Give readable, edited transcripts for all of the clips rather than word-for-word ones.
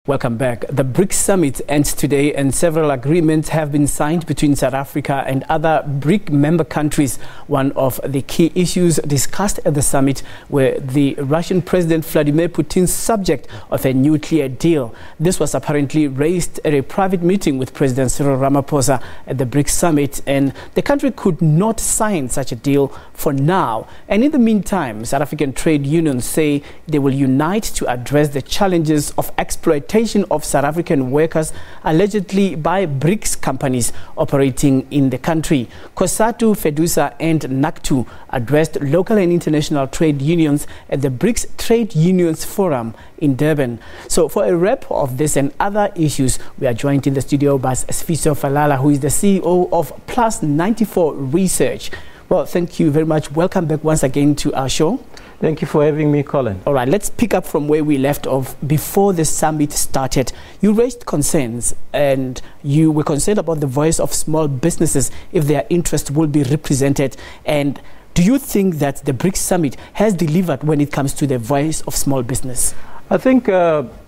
Welcome back. The BRICS Summit ends today and several agreements have been signed between South Africa and other BRIC member countries. One of the key issues discussed at the summit were the Russian President Vladimir Putin's subject of a nuclear deal. This was apparently raised at a private meeting with President Cyril Ramaphosa at the BRICS Summit, and the country could not sign such a deal for now. And in the meantime, South African trade unions say they will unite to address the challenges of exploitation of South African workers allegedly by BRICS companies operating in the country. COSATU, FEDUSA and NACTU addressed local and international trade unions at the BRICS Trade Unions Forum in Durban. So for a wrap of this and other issues, we are joined in the studio by Sfiso Falala, who is the CEO of Plus 94 Research. Well, thank you very much. Welcome back once again to our show. Thank you for having me, Colin. All right, let's pick up from where we left off. Before the summit started, you raised concerns and you were concerned about the voice of small businesses, if their interest will be represented. And do you think that the BRICS Summit has delivered when it comes to the voice of small business? I think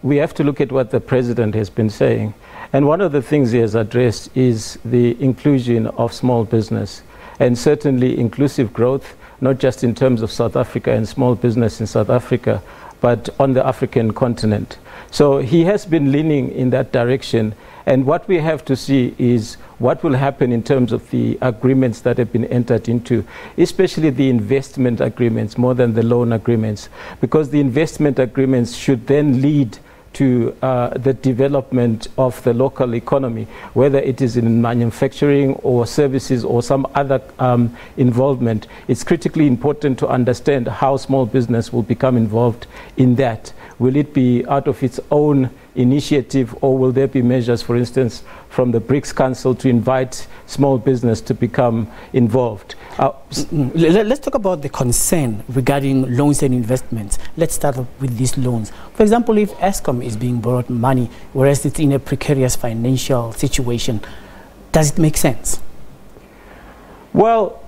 we have to look at what the president has been saying. And one of the things he has addressed is the inclusion of small business and certainly inclusive growth, not just in terms of South Africa and small business in South Africa, but on the African continent. So he has been leaning in that direction. And what we have to see is what will happen in terms of the agreements that have been entered into, especially the investment agreements more than the loan agreements, because the investment agreements should then lead to the development of the local economy, whether it is in manufacturing or services or some other involvement. It's critically important to understand how small business will become involved in that. Will it be out of its own initiative, or will there be measures, for instance, from the BRICS Council to invite small business to become involved? Let's talk about the concern regarding loans and investments. Let's start with these loans. For example, if Eskom is being borrowed money, whereas it's in a precarious financial situation, does it make sense? Well,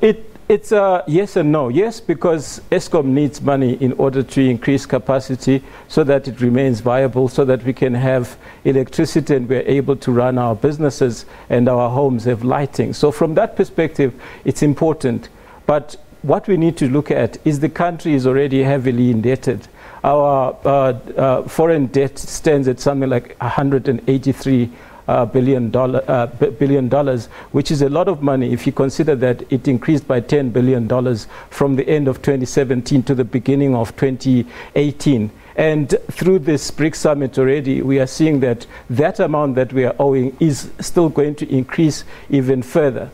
it's a yes and no. Yes, because Eskom needs money in order to increase capacity so that it remains viable, so that we can have electricity and we're able to run our businesses and our homes have lighting. So from that perspective, it's important. But what we need to look at is the country is already heavily indebted. Our foreign debt stands at something like $183 billion, which is a lot of money if you consider that it increased by $10 billion from the end of 2017 to the beginning of 2018. And through this BRICS Summit already, we are seeing that that amount that we are owing is still going to increase even further.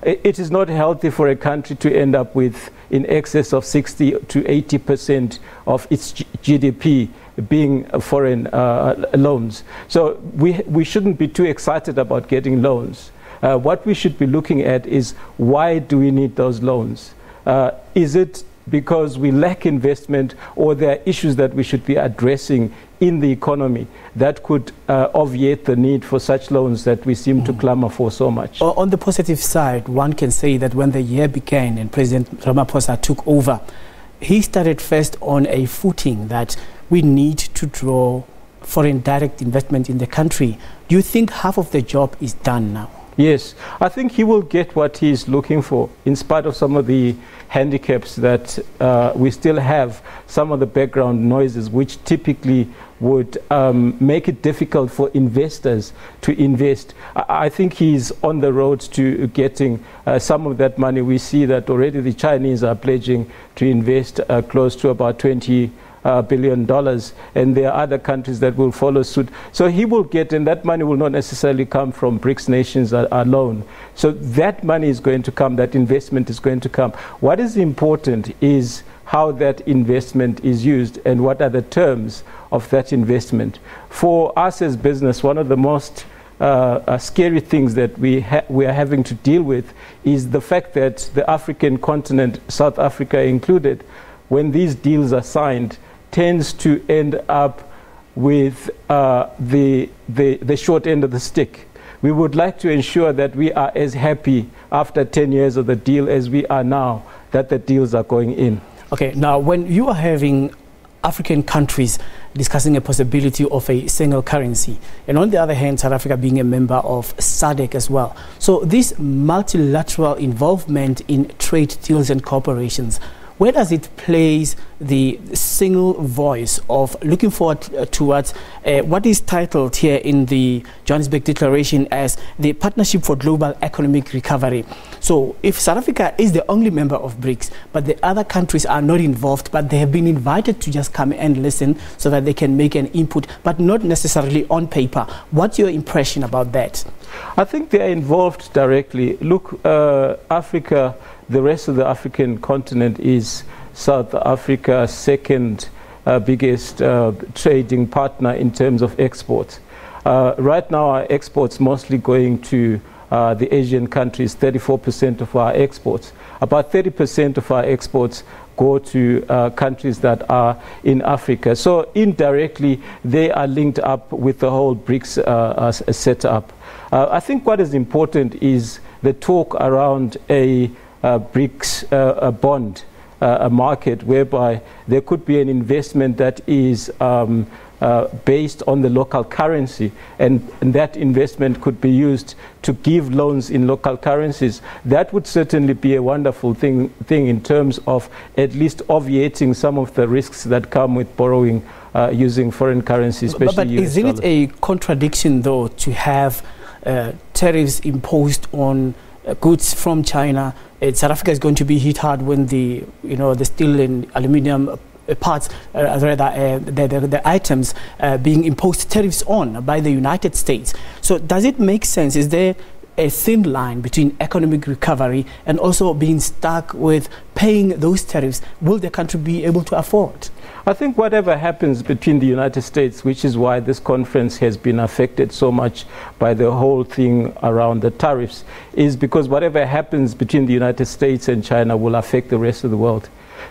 It is not healthy for a country to end up with in excess of 60 to 80% of its GDP being foreign loans. So we shouldn't be too excited about getting loans. What we should be looking at is, why do we need those loans? Is it because we lack investment, or there are issues that we should be addressing in the economy that could obviate the need for such loans that we seem to clamor for so much? On the positive side, one can say that when the year began and President Ramaphosa took over, he started first on a footing that we need to draw foreign direct investment in the country. Do you think half of the job is done now? Yes, I think he will get what he is looking for, in spite of some of the handicaps that we still have, some of the background noises which typically would make it difficult for investors to invest. I think he's on the road to getting some of that money. We see that already the Chinese are pledging to invest close to about $20 billion, and there are other countries that will follow suit. So he will get, and that money will not necessarily come from BRICS nations alone. So that money is going to come, that investment is going to come. What is important is how that investment is used and what are the terms of that investment. For us as business, one of the most scary things that we are having to deal with is the fact that the African continent, South Africa included, when these deals are signed, tends to end up with the short end of the stick. We would like to ensure that we are as happy after 10 years of the deal as we are now that the deals are going in. Okay, now when you are having African countries discussing a possibility of a single currency. And on the other hand, South Africa being a member of SADC as well. So this multilateral involvement in trade deals and corporations, where does it place the single voice of looking forward towards what is titled here in the Johannesburg Declaration as the Partnership for Global Economic Recovery? So if South Africa is the only member of BRICS, but the other countries are not involved, but they have been invited to just come and listen so that they can make an input, but not necessarily on paper. What's your impression about that? I think they are involved directly. Look, Africa, the rest of the African continent is South Africa's second biggest trading partner in terms of exports. Right now, our exports mostly going to the Asian countries, 34% of our exports. About 30% of our exports go to countries that are in Africa. So indirectly, they are linked up with the whole BRICS setup. I think what is important is the talk around a BRICS bond market, whereby there could be an investment that is based on the local currency, and that investment could be used to give loans in local currencies. That would certainly be a wonderful thing in terms of at least obviating some of the risks that come with borrowing using foreign currency, especially but US isn't dollars. it a contradiction, though, to have tariffs imposed on goods from China? South Africa is going to be hit hard when the steel and aluminium parts, the items being imposed tariffs on by the United States. So does it make sense? Is there a thin line between economic recovery and also being stuck with paying those tariffs? Will the country be able to afford? I think whatever happens between the United States, which is why this conference has been affected so much by the whole thing around the tariffs, is because whatever happens between the United States and China will affect the rest of the world.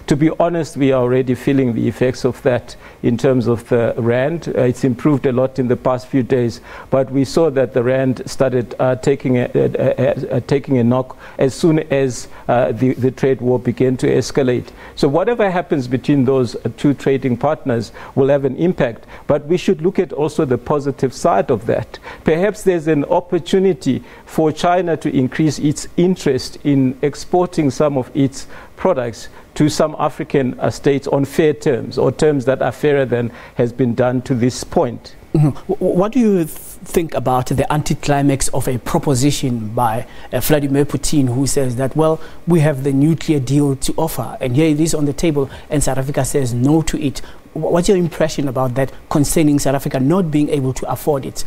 To be honest, we are already feeling the effects of that in terms of the rand. It's improved a lot in the past few days, but we saw that the rand started taking a knock as soon as the trade war began to escalate. So whatever happens between those two trading partners will have an impact, but we should look at also the positive side of that. Perhaps there's an opportunity for China to increase its interest in exporting some of its products to some African states on fair terms, or terms that are fairer than has been done to this point. What do you think about the anticlimax of a proposition by Vladimir Putin, who says that, well, we have the nuclear deal to offer, and here it is on the table, and South Africa says no to it? What's your impression about that concerning South Africa not being able to afford it?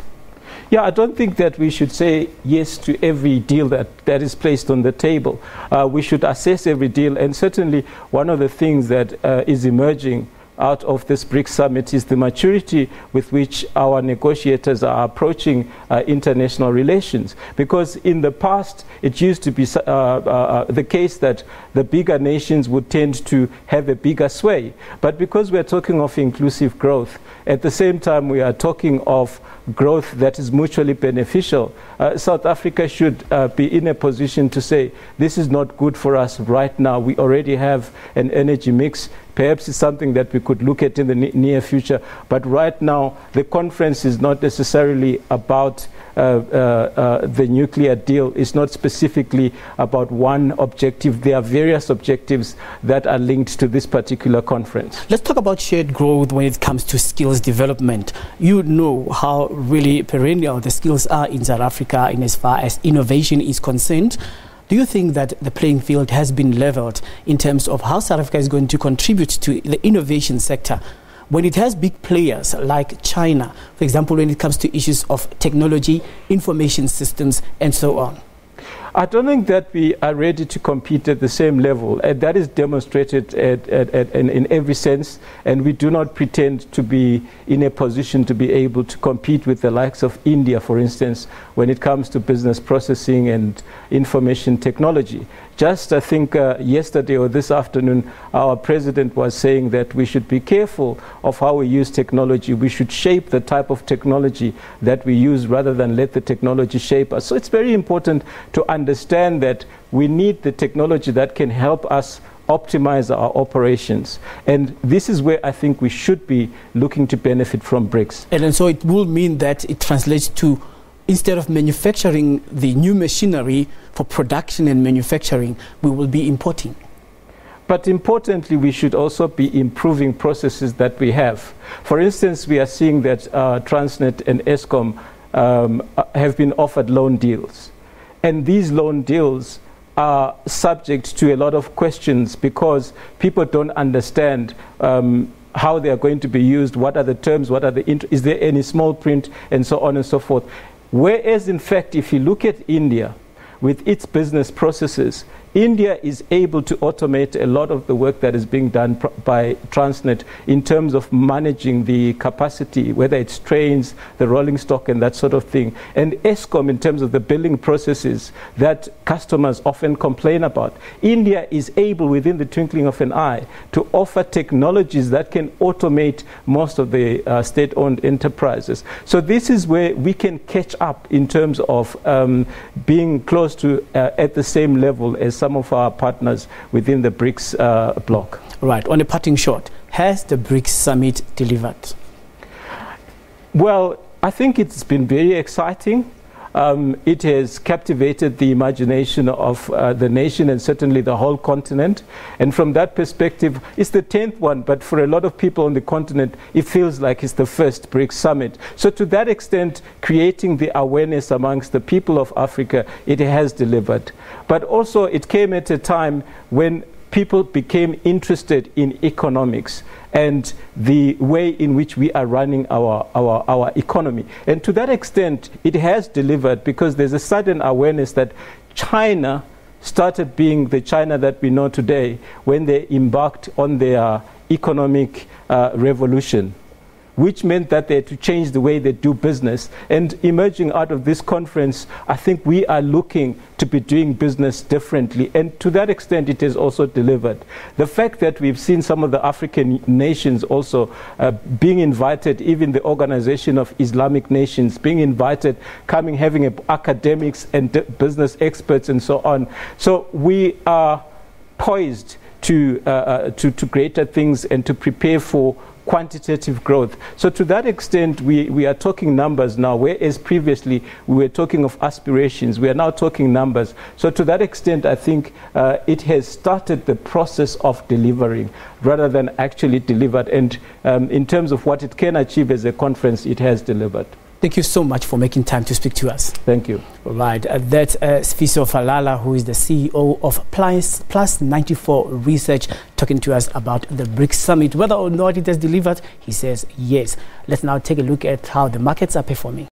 Yeah, I don't think that we should say yes to every deal that is placed on the table. We should assess every deal, and certainly one of the things that is emerging out of this BRICS summit is the maturity with which our negotiators are approaching international relations. Because in the past, it used to be the case that the bigger nations would tend to have a bigger sway. But because we're talking of inclusive growth, at the same time we are talking of growth that is mutually beneficial, South Africa should be in a position to say, this is not good for us right now. We already have an energy mix. Perhaps it's something that we could look at in the near future. But right now, the conference is not necessarily about the nuclear deal. It's not specifically about one objective. There are various objectives that are linked to this particular conference. Let's talk about shared growth when it comes to skills development. You know how really perennial the skills are in South Africa in as far as innovation is concerned. Do you think that the playing field has been leveled in terms of how South Africa is going to contribute to the innovation sector when it has big players like China, for example, when it comes to issues of technology, information systems, and so on? I don't think that we are ready to compete at the same level. That is demonstrated in every sense, and we do not pretend to be in a position to be able to compete with the likes of India, for instance, when it comes to business processing and information technology. Just, I think, yesterday or this afternoon, our president was saying that we should be careful of how we use technology. We should shape the type of technology that we use rather than let the technology shape us. So it's very important to understand that we need the technology that can help us optimize our operations. And this is where I think we should be looking to benefit from BRICS. And so it will mean that it translates to, instead of manufacturing the new machinery for production and manufacturing, we will be importing. But importantly, we should also be improving processes that we have. For instance, we are seeing that Transnet and Eskom have been offered loan deals. And these loan deals are subject to a lot of questions because people don't understand how they are going to be used, what are the terms, what are the is there any small print, and so on and so forth. Whereas, in fact, if you look at India, with its business processes, India is able to automate a lot of the work that is being done by Transnet in terms of managing the capacity, whether it's trains, the rolling stock, and that sort of thing. And Eskom, in terms of the billing processes that customers often complain about. India is able, within the twinkling of an eye, to offer technologies that can automate most of the state-owned enterprises. So this is where we can catch up in terms of being close to at the same level as some of our partners within the BRICS bloc. Right. On a parting shot, has the BRICS summit delivered? Well, I think it's been very exciting. It has captivated the imagination of the nation and certainly the whole continent. And from that perspective, it's the 10th one, but for a lot of people on the continent, it feels like it's the first BRICS summit. So to that extent, creating the awareness amongst the people of Africa, it has delivered. But also it came at a time when people became interested in economics and the way in which we are running our economy. And to that extent, it has delivered because there's a sudden awareness that China started being the China that we know today when they embarked on their economic revolution, which meant that they had to change the way they do business. And emerging out of this conference, I think we are looking to be doing business differently. And to that extent, it has also delivered. The fact that we've seen some of the African nations also being invited, even the Organization of Islamic Nations, being invited, coming, having academics and business experts and so on. So we are poised to greater things and to prepare for quantitative growth. So to that extent, we are talking numbers now, whereas previously we were talking of aspirations. We are now talking numbers. So to that extent, I think it has started the process of delivering rather than actually delivered. And in terms of what it can achieve as a conference, it has delivered. Thank you so much for making time to speak to us. Thank you. All right. That's Sfiso Falala, who is the CEO of Plus 94 Research, talking to us about the BRICS Summit. Whether or not it has delivered, he says yes. Let's now take a look at how the markets are performing.